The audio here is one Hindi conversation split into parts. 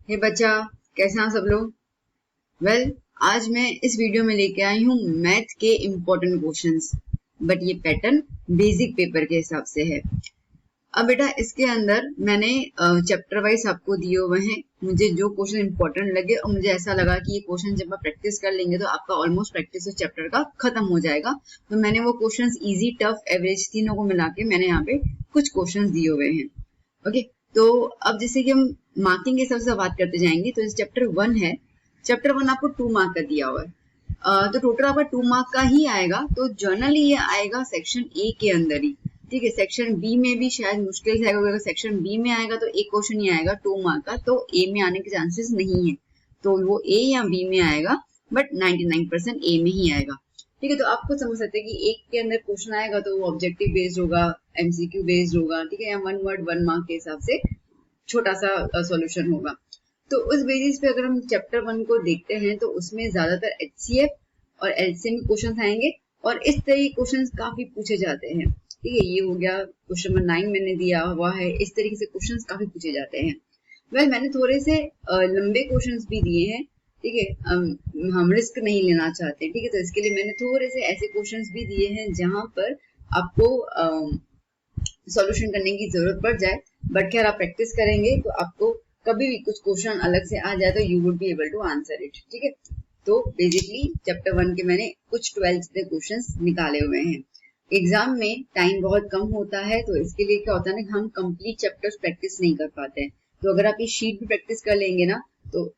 हे बच्चा, कैसे हैं सब लोग? वेल, आज मैं इस वीडियो में लेके आई हूँ मैथ के इम्पोर्टेंट क्वेश्चंस, बट ये पैटर्न बेसिक पेपर के हिसाब से है। अब बेटा इसके अंदर मैंने चैप्टर वाइज आपको दिए हुए हैं। मुझे जो क्वेश्चन इंपॉर्टेंट लगे और मुझे ऐसा लगा कि ये क्वेश्चन जब आप प्रैक्टिस कर लेंगे तो आपका ऑलमोस्ट प्रैक्टिस उस चैप्टर का खत्म हो जाएगा, तो मैंने वो क्वेश्चंस इजी, टफ, एवरेज तीनों को मिला के मैंने यहाँ पे कुछ क्वेश्चन दिए हुए हैं। ओके, तो अब जैसे कि हम मार्किंग के हिसाब से बात करते जाएंगे, तो चैप्टर 1 है। चैप्टर 1 आपको 2 मार्क का दिया हुआ है, तो टोटल आपका 2 मार्क का ही आएगा। तो जर्नली ये आएगा सेक्शन ए के अंदर ही, ठीक है। सेक्शन बी में भी शायद मुश्किल से आएगा, अगर सेक्शन बी में आएगा तो एक क्वेश्चन ही आएगा 2 मार्क का, तो ए में आने के चांसेस नहीं है, तो वो ए या बी में आएगा, बट 99% ए में ही आएगा, ठीक है। तो आप खुद समझ सकते हैं कि एक के अंदर क्वेश्चन आएगा तो वो ऑब्जेक्टिव बेस्ड होगा, एमसीक्यू बेस्ड होगा, ठीक है, या 1 वर्ड 1 मार्क के हिसाब से छोटा सा सॉल्यूशन होगा। तो उस बेसिस पे अगर हम चैप्टर 1 को देखते हैं तो उसमें ज्यादातर एचसीएफ और एलसीएम क्वेश्चन आएंगे, और इस तरह के क्वेश्चन काफी पूछे जाते हैं, ठीक है। ये हो गया क्वेश्चन नंबर 9 मैंने दिया हुआ है, इस तरीके से क्वेश्चन काफी पूछे जाते हैं। वेल, मैंने थोड़े से लंबे क्वेश्चन भी दिए हैं, ठीक है। हम रिस्क नहीं लेना चाहते, ठीक है, तो इसके लिए मैंने थोड़े से ऐसे क्वेश्चंस भी दिए हैं जहां पर आपको सॉल्यूशन करने की जरूरत पड़ जाए, बट खैर आप प्रैक्टिस करेंगे तो आपको कभी भी कुछ क्वेश्चन अलग से आ जाए तो you would be able to answer it, ठीक है। तो बेसिकली चैप्टर 1 के मैंने कुछ 12th के क्वेश्चंस निकाले हुए हैं। एग्जाम में टाइम बहुत कम होता है, तो इसके लिए क्या होता है ना, हम कंप्लीट चैप्टर्स प्रैक्टिस नहीं कर पाते हैं। तो अगर आप ये शीट भी प्रैक्टिस कर लेंगे ना, तो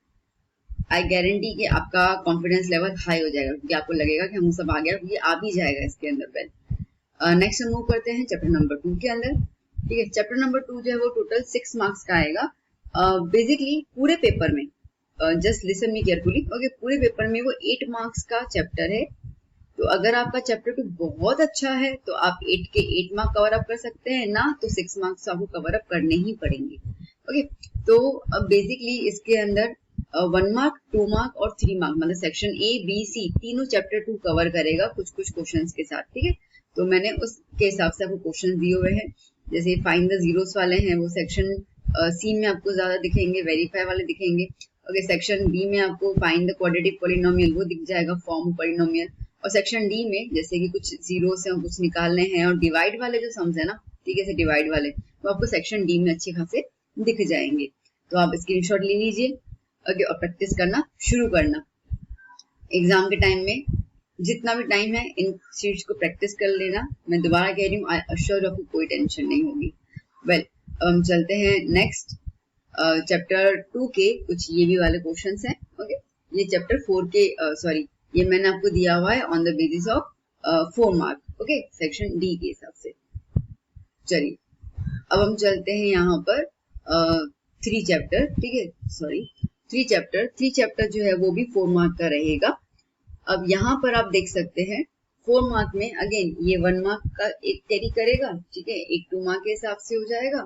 आई गारंटी कि आपका कॉन्फिडेंस लेवल हाई हो जाएगा, क्योंकि आपको लगेगा कि हम सब आ गया, ये आ भी जाएगा इसके अंदर। वेल, नेक्स्ट हम मूव करते हैं चैप्टर नंबर 2 के अंदर, ठीक है। चैप्टर नंबर 2 जो है वो टोटल 6 मार्क्स का आएगा। बेसिकली पूरे पेपर में, just listen me carefully, okay, पूरे पेपर में वो 8 मार्क्स का चैप्टर है। तो अगर आपका चैप्टर 2 बहुत अच्छा है तो आप 8 के 8 मार्क कवर अप कर सकते हैं ना, तो 6 मार्क्स आपको कवर अप करने ही पड़ेंगे, ओके। तो अब बेसिकली इसके अंदर 1 मार्क, 2 मार्क और 3 मार्क, मतलब सेक्शन ए बी सी तीनों चैप्टर 2 कवर करेगा कुछ कुछ क्वेश्चंस के साथ, ठीक है। तो मैंने उसके हिसाब से आपको क्वेश्चन दिए हुए हैं। जैसे फाइंड द जीरोस वाले हैं, वो सेक्शन सी में आपको ज्यादा दिखेंगे, वेरीफाई वाले दिखेंगे, ओके। सेक्शन बी में आपको फाइंड द क्वाड्रेटिक पॉलिनोमियल वो दिख जाएगा, फॉर्म पॉलिनोमियल। और सेक्शन डी में जैसे कि कुछ जीरोस हैं, कुछ निकालने हैं, और डिवाइड वाले जो सम्स है ना, ठीक है, से डिवाइड वाले, तो आपको सेक्शन डी में अच्छे खासे दिख जाएंगे। तो आप स्क्रीनशॉट ले लीजिए, ओके, और प्रैक्टिस करना शुरू करना। एग्जाम के टाइम में जितना भी टाइम है इन शीट्स को प्रैक्टिस कर लेना। मैं दोबारा कह रही हूँ, आई अश्योर आपको कोई टेंशन नहीं होगी। वेल, अब हम चलते हैं नेक्स्ट चैप्टर 2 के कुछ ये भी वाले क्वेश्चंस हैं, ओके। ये चैप्टर 4 के सॉरी, ये मैंने आपको दिया हुआ है on the basis of 4 mark, okay, section D के हिसाब से। चलिए, अब हम चलते हैं यहाँ पर 3 चैप्टर, ठीक है, सॉरी 3 चैप्टर जो है वो भी 4 मार्क का रहेगा। अब यहाँ पर आप देख सकते हैं 4 मार्क में अगेन ये 1 मार्क का एक कैरी करेगा, ठीक है, एक 2 मार्क के हिसाब से हो जाएगा,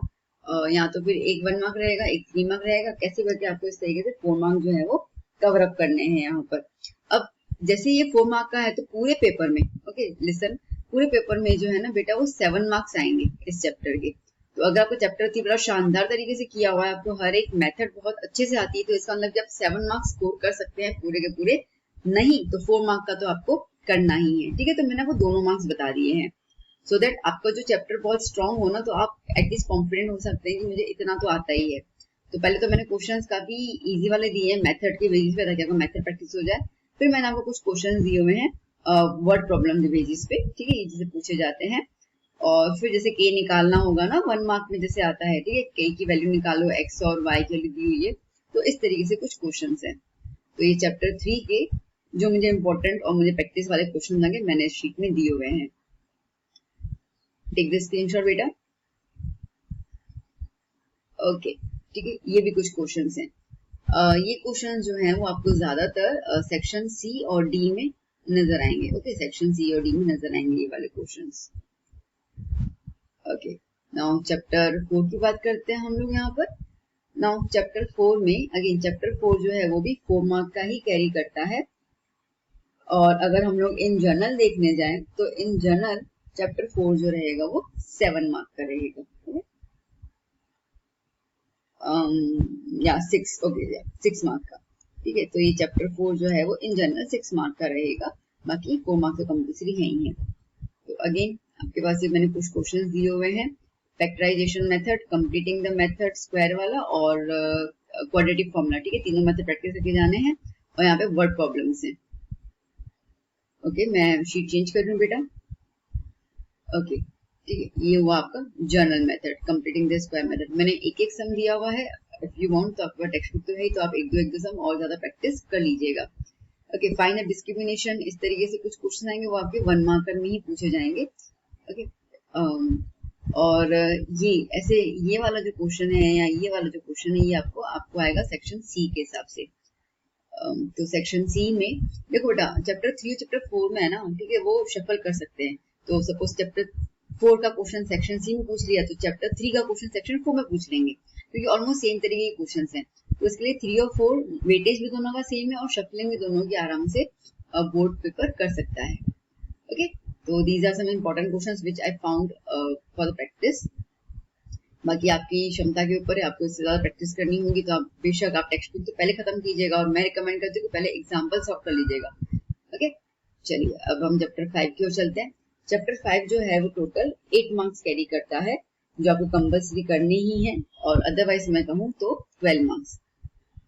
या तो फिर एक 1 मार्क रहेगा, एक 3 मार्क रहेगा, कैसे करके आपको इस तरीके से 4 मार्क जो है वो कवर अप करने हैं यहाँ पर। अब जैसे ये 4 मार्क का है तो पूरे पेपर में, ओके लिसन, पूरे पेपर में जो है ना बेटा वो 7 मार्क्स आएंगे इस चैप्टर के। तो अगर आपको चैप्टर 3 बड़ा शानदार तरीके से किया हुआ है, आपको हर एक मेथड बहुत अच्छे से आती है, तो इसका मतलब जब 7 मार्क्स स्कोर कर सकते हैं पूरे के पूरे, नहीं तो 4 मार्क का तो आपको करना ही है, ठीक है। तो मैंने आपको दोनों मार्क्स बता दिए हैं, सो दैट आपका जो चैप्टर बहुत स्ट्रांग हो ना, तो आप एटलीस्ट कॉन्फिडेंट हो सकते हैं कि मुझे इतना तो आता ही है। तो पहले तो मैंने क्वेश्चंस काफी इजी वाले दिए हैं मेथड के बेसिस पे, ताकि आपको मेथड प्रैक्टिस हो जाए। फिर मैंने आपको कुछ क्वेश्चंस दिए हुए हैं वर्ड प्रॉब्लम के बेसिस पे, ठीक है, जैसे पूछे जाते हैं। और फिर जैसे के निकालना होगा ना 1 मार्क में जैसे आता है, ठीक है, के की वैल्यू निकालो, एक्स और वाई की वैल्यू दी हुई है, तो इस तरीके से कुछ क्वेश्चंस हैं। तो ये चैप्टर 3 के जो मुझे इंपॉर्टेंट और मुझे प्रैक्टिस वाले क्वेश्चन लगे मैंने इस शीट में दिए हुए हैं। टेक द स्क्रीनशॉट बेटा, ओके, ठीक है। ये भी कुछ क्वेश्चंस हैं। ये क्वेश्चन जो हैं वो आपको ज्यादातर सेक्शन सी और डी में नजर आएंगे, ओके, सेक्शन सी और डी में नजर आएंगे ये वाले क्वेश्चंस, ओके। नाउ चैप्टर 4 की बात करते हैं हम लोग यहाँ पर। नाउ चैप्टर 4 में अगेन चैप्टर 4 जो है वो भी 4 मार्क का ही कैरी करता है। और अगर हम लोग इन जर्नल देखने जाएं तो इन जर्नल चैप्टर 4 जो रहेगा वो 7 मार्क का रहेगा, या 6, ओके 6 मार्क का, ठीक है। तो ये चैप्टर 4 जो है वो इन जनरल 6 मार्क का रहेगा, बाकी 4 मार्क तो कंपल्सरी है ही है। तो अगेन आपके पास ये मैंने कुछ क्वेश्चंस दिए हुए हैं, factorization method, completing the method square वाला और क्वाड्रेटिक फॉर्मूला, ठीक है। तीनों मेथड प्रैक्टिस करके जाने हैं और यहाँ पे वर्ड प्रॉब्लम्स हैं। ओके, मैं शीट चेंज कर दूं बेटा। ओके, ठीक है, ये हुआ आपका journal method, completing the square method. मैंने एक एक सम दिया हुआ है, इफ यू वांट तो आपका टेक्स्ट बुक तो है, तो आप एक दो सम और ज्यादा प्रैक्टिस कर लीजिएगा। ओके, फाइंड अ डिस्क्रिमिनेशन, इस तरीके से कुछ क्वेश्चन आएंगे, वो आपके 1 मार्कर में ही पूछे जाएंगे। ओके, और ये ऐसे ये वाला जो क्वेश्चन है या ये वाला जो क्वेश्चन है, ये आपको आएगा सेक्शन सी के हिसाब से। तो सेक्शन सी में देखो बेटा, चैप्टर 3 और चैप्टर 4 में है ना, ठीक है, वो शफल कर सकते हैं। तो सपोज चैप्टर 4 का क्वेश्चन सेक्शन सी में पूछ लिया, तो चैप्टर 3 का क्वेश्चन सेक्शन 4 में पूछ लेंगे, क्योंकि ऑलमोस्ट सेम तरीके के क्वेश्चन हैं। तो इसके लिए 3 और 4 वेटेज भी दोनों का सेम है और शफलिंग भी दोनों की आराम से बोर्ड पेपर कर सकता है। ओके, तो these are some important questions which I found for the practice. बाकी आपकी क्षमता के ऊपर है, आपको इससे ज्यादा प्रैक्टिस करनी होगी तो आप बेशक आप टेक्स्ट बुक तो पहले खत्म कीजिएगा, और मैं रिकमेंड करती हूँ कि पहले एग्जाम्पल सॉल्व कर लीजिएगा। ओके, चलिए अब हम चैप्टर 5 की ओर चलते हैं। चैप्टर 5 जो है वो टोटल 8 मार्क्स कैरी करता है, जो आपको कंपल्सरी करने ही है, और अदरवाइज मैं कहूँ तो 12 मार्क्स।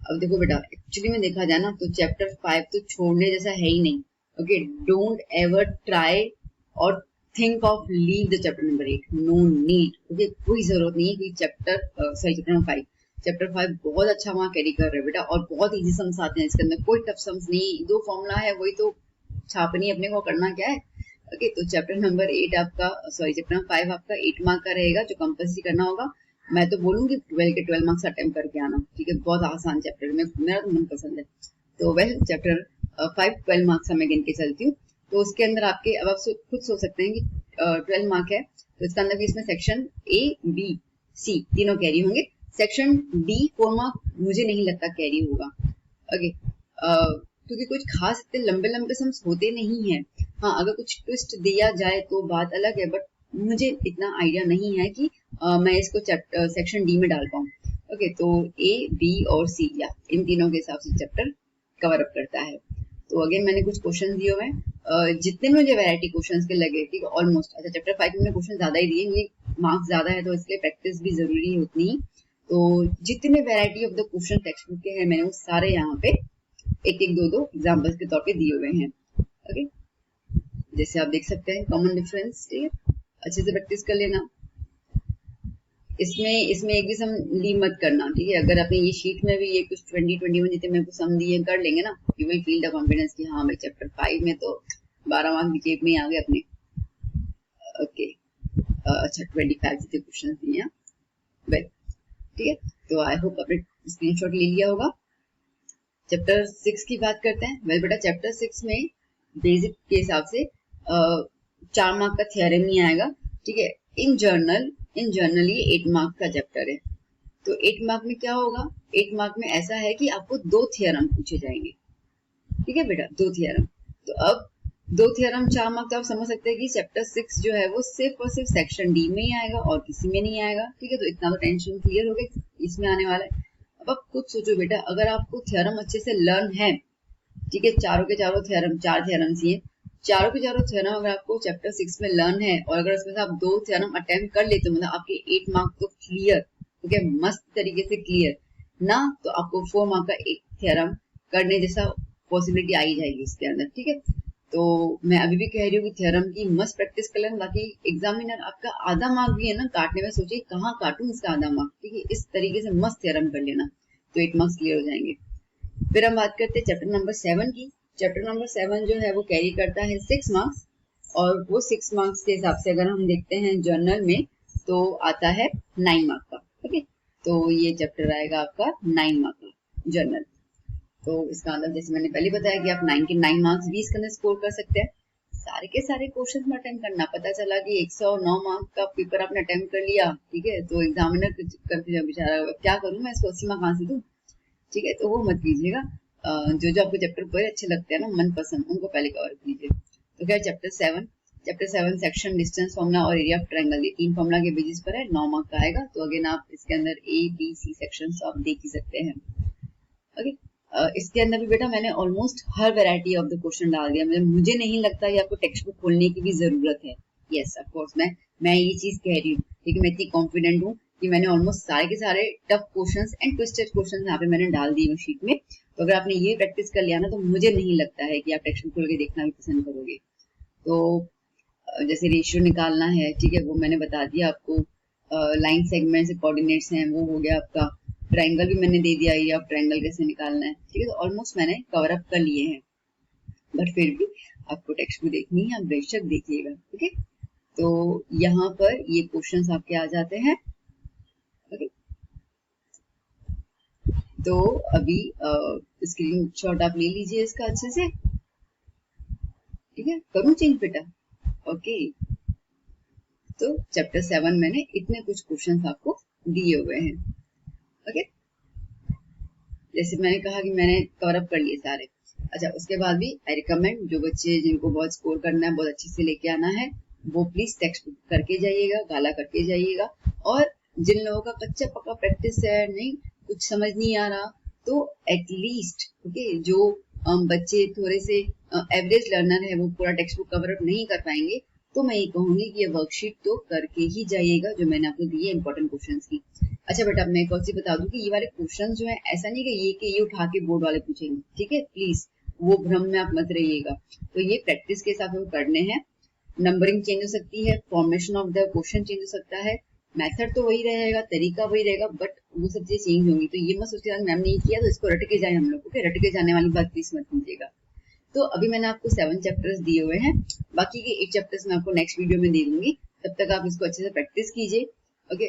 अब देखो बेटा, एक्चुअली में देखा जाए ना तो चैप्टर 5 तो छोड़ने जैसा है ही नहीं। ओके, डोंट एवर ट्राई और think of leave the chapter number 8, no need. Okay, कोई जरूरत नहीं है कि चैप्टर नंबर 5, चैप्टर 5 बहुत अच्छा वहाँ कैरी कर रहे हैं बेटा, और बहुत इजी सम्स आते हैं इसके अंदर, कोई टफ सम्स नहीं, 2 फॉर्मूला है वही तो छापनी, अपने को करना क्या है। ओके, तो चैप्टर नंबर 8 आपका चैप्टर नंबर 5 आपका 8 मार्क का रहेगा, जो कंपल्सरी करना होगा। मैं तो बोलूंगी 12 के 12 मार्क्स अटेम्प्ट करके आना, ठीक है, बहुत आसान चैप्टर में, मेरा तो मन पसंद है। तो वेल चैप्टर 5 12 मार्क्स मैं गिन के चलती हूँ। तो उसके अंदर आपके, अब आप खुद सोच सकते हैं कि 12 मार्क है, तो इसका अंदर भी इसमें सेक्शन ए बी सी तीनों कैरी होंगे। सेक्शन डी 4 मार्क मुझे नहीं लगता कैरी होगा। ओके, क्योंकि कुछ खास इतने लंबे लंबे सम्स होते नहीं है। हाँ, अगर कुछ ट्विस्ट दिया जाए तो बात अलग है, बट मुझे इतना आइडिया नहीं है कि मैं इसको सेक्शन डी में डाल पाऊँ। ओके, तो ए बी और सी या इन तीनों के हिसाब से चैप्टर कवर अप करता है। तो अगेन मैंने कुछ क्वेश्चन दिए हुए हैं, जितने में मुझे वैरायटी क्वेश्चंस के लगे, ठीक है, ऑलमोस्ट। अच्छा, चैप्टर 5 में क्वेश्चन ज्यादा ही दिए, ये मार्क्स ज्यादा है तो इसलिए प्रैक्टिस भी जरूरी है उतनी ही। तो जितने variety of the question text book के हैं, मैंने वो सारे यहाँ पे एक एक दो एग्जाम्पल्स के तौर पे दिए हुए हैं। ओके, जैसे आप देख सकते हैं, कॉमन डिफरेंस, ठीक है, अच्छे से प्रैक्टिस कर लेना। इसमें एक भी सम लीव मत करना, ठीक है। अगर अपने ये शीट में भी ये कुछ 20-21 जितने मेरे को सम दिए कर लेंगे ना, you will feel the confidence कि हाँ भाई चैप्टर 5 में तो 12 मार्क्स जेब में ही आ गए अपने। ओके, अच्छा 25 जितने क्वेश्चन दिए हैं, वेल ठीक है। तो आई होप आपने स्क्रीनशॉट ले लिया होगा। चैप्टर 6 की बात करते हैं। वेल बेटा, चैप्टर 6 में बेसिक के हिसाब से 4 मार्क का थ्योरम नहीं आएगा, ठीक है। इन जनरल ये 8 मार्क का चैप्टर है। तो 8 मार्क में क्या होगा, 8 मार्क में ऐसा है कि आपको 2 थ्योरम पूछे जाएंगे, ठीक है बेटा, 2 थ्योरम। तो अब 2 थ्योरम 4 मार्क, तो आप समझ सकते हैं कि चैप्टर 6 जो है वो सिर्फ और सिर्फ सेक्शन डी में ही आएगा और किसी में नहीं आएगा, ठीक है। तो इतना तो टेंशन क्लियर हो गया, इसमें आने वाला है। अब आप खुद सोचो बेटा, अगर आपको थ्योरम अच्छे से लर्न है, ठीक है, चारों के चारों थ्योरम, 4 थ्योरम्स ही हैं, चारों के चारों थ्योरम अगर आपको चैप्टर 6 में लर्न है, और अगर उसमें से आप 2 थ्योरम अटेम्प्ट कर लेते हो, मतलब आपके 8 मार्क तो क्लियर, ठीक है, मस्त तरीके से क्लियर ना, तो आपको 4 मार्क का एक थ्योरम करने जैसा पॉसिबिलिटी आ ही जाएगी इसके अंदर, ठीक है। तो मैं अभी भी कह रही हूँ कि थ्योरम की मस्त प्रैक्टिस कर लेना, बाकी एग्जामिनर आपका आधा मार्क भी है ना काटने में, सोचिए कहाँ काटूं इसका आधा मार्क, ठीक है, इस तरीके से मस्त थ्योरम कर लेना, तो 8 मार्क्स क्लियर हो जाएंगे। फिर हम बात करते हैं चैप्टर नंबर 7 की। चैप्टर नंबर 7 जो है वो कैरी करता है 6 मार्क्स, और वो 6 मार्क्स के हिसाब से अगर हम देखते हैं जर्नल में, तो आता है 9 मार्क का, ओके। तो ये चैप्टर आएगा आपका 9 मार्क का जर्नल। तो इसका मतलब जैसे मैंने पहले बताया कि आप 9 के 9 मार्क्स भी इसके अंदर स्कोर कर सकते हैं। सारे के सारे क्वेश्चन में अटेम्प्ट करना, पता चला कि 109 मार्क का पेपर आपने अटेम्प्ट कर लिया, ठीक है, तो एग्जामिनर कंफ्यूजन बेचारा, क्या करूं मैं, इसको 80 मार्क कहां से दूं, ठीक है। तो वो मत कीजिएगा, जो जो आपको चैप्टर पूरे अच्छे लगते हैं ना, मन पसंद, उनको पहले कवर कीजिए। तो क्या chapter 7, chapter 7 section, distance formula और एरिया ऑफ ट्रायंगल, ये 3 फॉर्मूला के बेसिस पर है, 9 मार्क का आएगा। तो अगेन आप इसके अंदर ABC सेक्शंस आप देख ही सकते हैं। ओके, इसके अंदर भी बेटा मैंने almost her variety of the question डाल दिया। मुझे नहीं लगता कि आपको टेक्स्ट बुक खोलने की भी जरूरत है। यस ऑफ कोर्स मैं ये चीज कह रही हूँ, लेकिन मैं इतनी कॉन्फिडेंट हूँ कि मैंने ऑलमोस्ट सारे के सारे tough questions and twisted questions यहाँ पे मैंने डाल दिए शीट में। तो अगर आपने ये प्रैक्टिस कर लिया ना, तो मुझे नहीं लगता है कि आप टेक्स्ट बुक खोल के देखना भी पसंद करोगे। तो जैसे रेशियो निकालना है, ठीक है, वो मैंने बता दिया आपको। लाइन सेगमेंट से कोऑर्डिनेट्स हैं, वो हो गया आपका। ट्रायंगल भी मैंने दे दिया, एरिया ऑफ ट्रायंगल कैसे निकालना है, ठीक है। तो ऑलमोस्ट मैंने कवर अप कर लिए हैं, बट फिर भी आपको टेक्स्ट बुक देखनी है, आप बेशक देखिएगा। ओके, तो यहाँ पर ये क्वेश्चंस आपके आ जाते हैं। ओके, तो अभी स्क्रीनशॉट आप ले लीजिए इसका अच्छे से, ठीक है। करूँ चेंज बेटा? ओके, तो चैप्टर 7 मैंने इतने कुछ क्वेश्चंस आपको दिए हुए हैं। ओके, जैसे मैंने कहा कि मैंने कवर अप कर लिए सारे। अच्छा, उसके बाद भी आई रिकमेंड जो बच्चे जिनको बहुत स्कोर करना है, बहुत अच्छे से लेके आना है, वो प्लीज टेक्स्ट बुक करके जाइएगा, गाला करके जाइएगा। और जिन लोगों का कच्चा पक्का प्रैक्टिस है, नहीं कुछ समझ नहीं आ रहा, तो एटलीस्ट ओके, जो बच्चे थोड़े से एवरेज लर्नर है, वो पूरा टेक्स्ट बुक कवर अप नहीं कर पाएंगे, तो मैं ये कहूंगी कि ये वर्कशीट तो करके ही जाइएगा जो मैंने आपको दी है इंपॉर्टेंट क्वेश्चंस की। अच्छा बेटा, मैं एक और चीज बता दूं कि ये वाले क्वेश्चन जो है, ऐसा नहीं कि ये उठा के बोर्ड वाले पूछेंगे, ठीक है। प्लीज वो भ्रम में आप मत रहिएगा। तो ये प्रैक्टिस के साथ में करने हैं। नंबरिंग चेंज हो सकती है, formation of the question change हो सकता है, मेथड तो वही रहेगा, तरीका वही रहेगा, बट वो सब चीजें चेंज होंगी। तो ये मत सोचिए मैम ने किया तो इसको रट के जाए हम लोग, ओके। रट के जाने वाली बात प्लीज मत कीजिएगा। तो अभी मैंने आपको 7 चैप्टर्स दिए हुए हैं, बाकी के 8 चैप्टर्स मैं आपको नेक्स्ट वीडियो में दे दूंगी। तब तक आप इसको अच्छे से प्रैक्टिस कीजिए। ओके,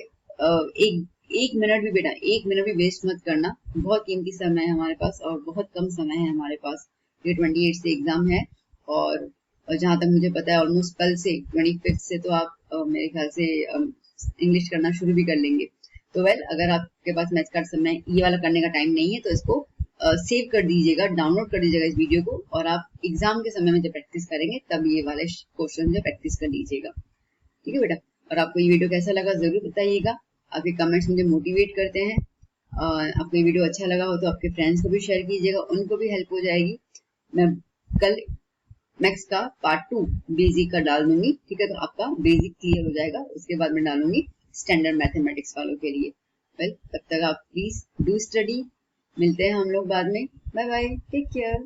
एक मिनट भी बेटा, एक मिनट भी वेस्ट मत करना। बहुत कीमती समय है हमारे पास और बहुत कम समय है हमारे पास। ये 28 से एग्जाम है, और जहां तक मुझे पता है ऑलमोस्ट कल से 25 से तो आप मेरे ख्याल से इंग्लिश करना शुरू भी कर लेंगे। तो वेल, अगर आपके पास मैथ का समय ये वाला करने का टाइम नहीं है, तो इसको सेव कर दीजिएगा, डाउनलोड कर दीजिएगा इस वीडियो को, और आप एग्जाम के समय में जब प्रैक्टिस करेंगे तब ये वाले क्वेश्चन जो प्रैक्टिस कर लीजिएगा, ठीक है बेटा। और आपको ये वीडियो कैसा लगा जरूर बताइएगा, आपके कमेंट्स मुझे मोटिवेट करते हैं। आपको ये वीडियो अच्छा लगा हो तो आपके फ्रेंड्स को भी शेयर कीजिएगा, उनको भी हेल्प हो जाएगी। मैं कल मैथ्स का पार्ट 2 बेसिक का डाल दूंगी, ठीक है। तो आपका बेसिक क्लियर हो जाएगा, उसके बाद मैं डालूंगी स्टैंडर्ड मैथमेटिक्स वालों के लिए। वेल, तब तक आप प्लीज डू स्टडी। मिलते हैं हम लोग बाद में। Bye bye, take care.